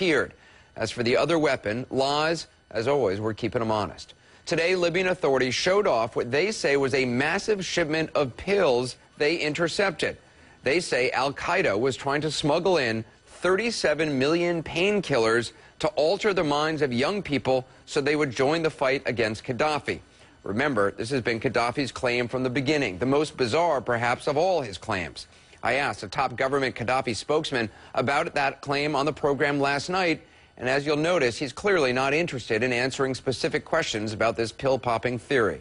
disappeared. As for the other weapon, lies, as always, we're keeping them honest. Today, Libyan authorities showed off what they say was a massive shipment of pills they intercepted. They say al-Qaeda was trying to smuggle in 37 million painkillers to alter the minds of young people so they would join the fight against Gaddafi. Remember, this has been Gaddafi's claim from the beginning, the most bizarre, perhaps, of all his claims. I asked a top government Gaddafi spokesman about that claim on the program last night, and as you'll notice, he's clearly not interested in answering specific questions about this pill-popping theory.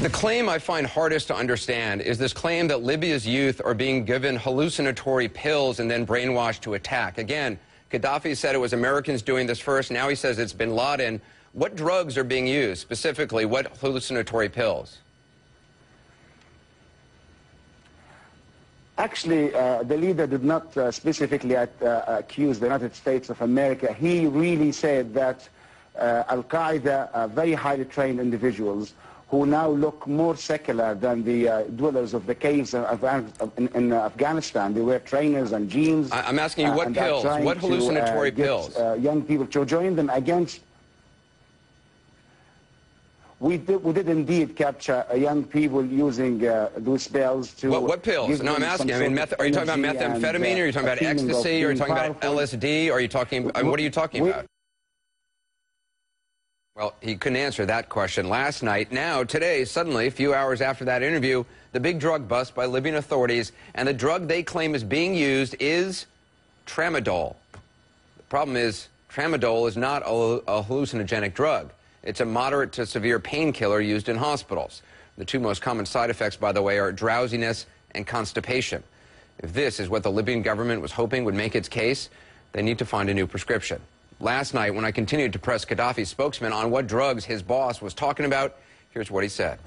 The claim I find hardest to understand is this claim that Libya's youth are being given hallucinatory pills and then brainwashed to attack. Again, Gaddafi said it was Americans doing this first. Now he says it's bin Laden. What drugs are being used? Specifically, what hallucinatory pills? Actually, the leader did not specifically accuse the United States of America. He really said that al-Qaeda are very highly trained individuals who now look more secular than the dwellers of the caves in Afghanistan. They wear trainers and jeans. I'm asking you what pills, what hallucinatory pills? Young people to join them against. We did indeed capture young people using those pills to... What pills? No, I'm asking. I mean, are you talking about methamphetamine? Are you talking about ecstasy? Are you talking about LSD? Are you talking... what are you talking about? Well, he couldn't answer that question last night. Now, today, suddenly, a few hours after that interview, the big drug bust by Libyan authorities, and the drug they claim is being used is tramadol. The problem is, tramadol is not a hallucinogenic drug. It's a moderate to severe painkiller used in hospitals. The two most common side effects, by the way, are drowsiness and constipation. If this is what the Libyan government was hoping would make its case, they need to find a new prescription. Last night, when I continued to press Gaddafi's spokesman on what drugs his boss was talking about, here's what he said.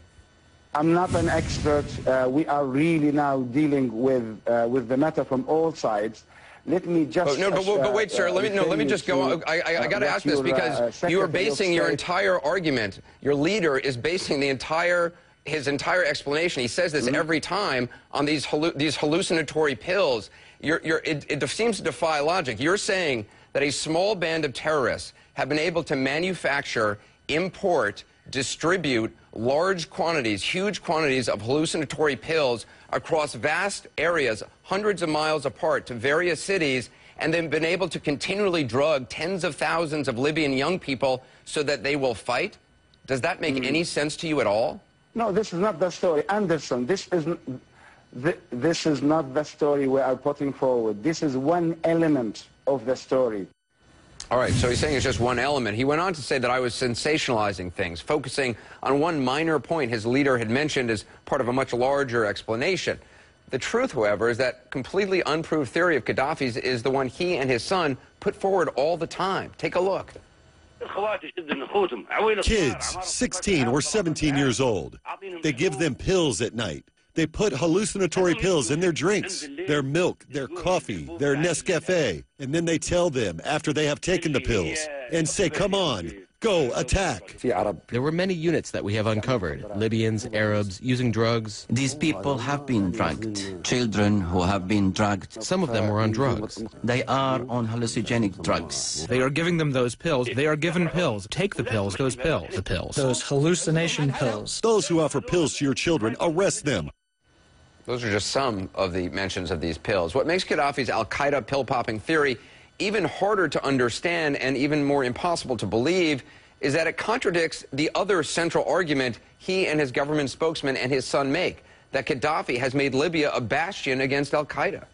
I'm not an expert. We are really now dealing with the matter from all sides. Let me just... But wait, sir, let me just go. I got to ask this because you are basing your entire argument, your leader is basing his entire explanation, he says this every time, on these hallucinatory pills. It seems to defy logic. You're saying that a small band of terrorists have been able to manufacture, import, distribute large quantities, huge quantities of hallucinatory pills across vast areas, hundreds of miles apart, to various cities, and then been able to continually drug tens of thousands of Libyan young people so that they will fight? Does that make any sense to you at all? No, this is not the story. Anderson, this is not the story we are putting forward. This is one element of the story. All right, so he's saying it's just one element. He went on to say that I was sensationalizing things, focusing on one minor point his leader had mentioned as part of a much larger explanation. The truth, however, is that completely unproved theory of Gaddafi's is the one he and his son put forward all the time. Take a look. Kids, 16 or 17 years old, they give them pills at night. They put hallucinatory pills in their drinks, their milk, their coffee, their Nescafe, and then they tell them after they have taken the pills and say, come on, go attack. There were many units that we have uncovered, Libyans, Arabs, using drugs. These people have been drugged, children who have been drugged. Some of them were on drugs. They are on hallucinogenic drugs. They are giving them those pills. They are given pills. Take the pills, those pills. The pills. Those hallucination pills. Those who offer pills to your children, arrest them. Those are just some of the mentions of these pills. What makes Gaddafi's al-Qaeda pill-popping theory even harder to understand and even more impossible to believe is that it contradicts the other central argument he and his government spokesman and his son make, that Gaddafi has made Libya a bastion against al-Qaeda.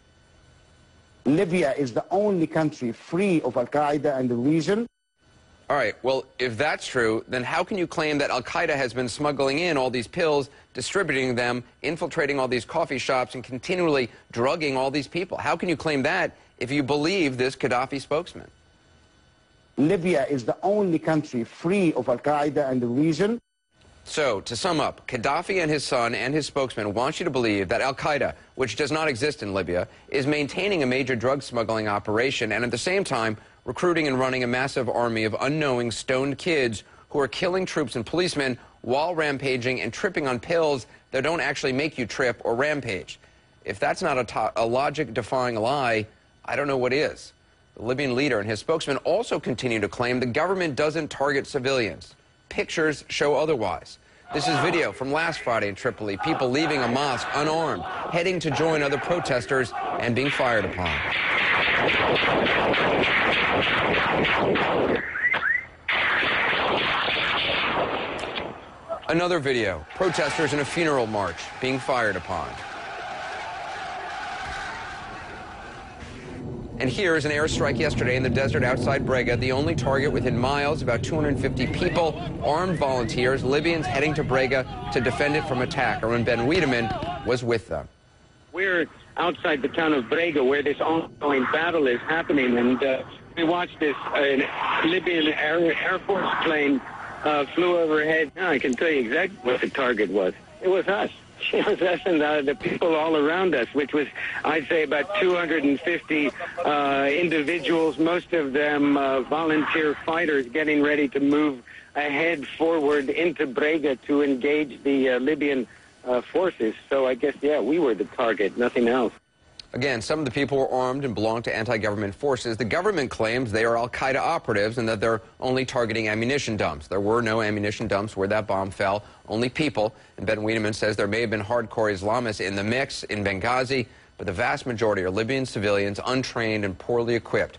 Libya is the only country free of al-Qaeda in the region. All right, well, if that's true, then how can you claim that al-Qaeda has been smuggling in all these pills, distributing them, infiltrating all these coffee shops, and continually drugging all these people? How can you claim that if you believe this Gaddafi spokesman? Libya is the only country free of al-Qaeda in the region. So, to sum up, Gaddafi and his son and his spokesman want you to believe that al-Qaeda, which does not exist in Libya, is maintaining a major drug smuggling operation and at the same time recruiting and running a massive army of unknowing, stoned kids who are killing troops and policemen while rampaging and tripping on pills that don't actually make you trip or rampage. If that's not a logic-defying lie, I don't know what is. The Libyan leader and his spokesman also continue to claim the government doesn't target civilians. Pictures show otherwise. This is video from last Friday in Tripoli, people leaving a mosque unarmed, heading to join other protesters and being fired upon. Another video, protesters in a funeral march being fired upon. And here is an airstrike yesterday in the desert outside Brega, the only target within miles, about 250 people, armed volunteers, Libyans heading to Brega to defend it from attack. Arun Ben Wiedemann was with them. We're outside the town of Brega where this ongoing battle is happening, and we watched this Libyan Air Force plane flew overhead. Now I can tell you exactly what the target was. It was us. It was us and the people all around us, which was, I'd say, about 250 individuals, most of them volunteer fighters getting ready to move ahead forward into Brega to engage the Libyan forces. So I guess, yeah, we were the target, nothing else. Again, some of the people were armed and belonged to anti-government forces. The government claims they are al-Qaeda operatives and that they're only targeting ammunition dumps. There were no ammunition dumps where that bomb fell, only people. And Ben Wiedemann says there may have been hardcore Islamists in the mix in Benghazi, but the vast majority are Libyan civilians, untrained and poorly equipped.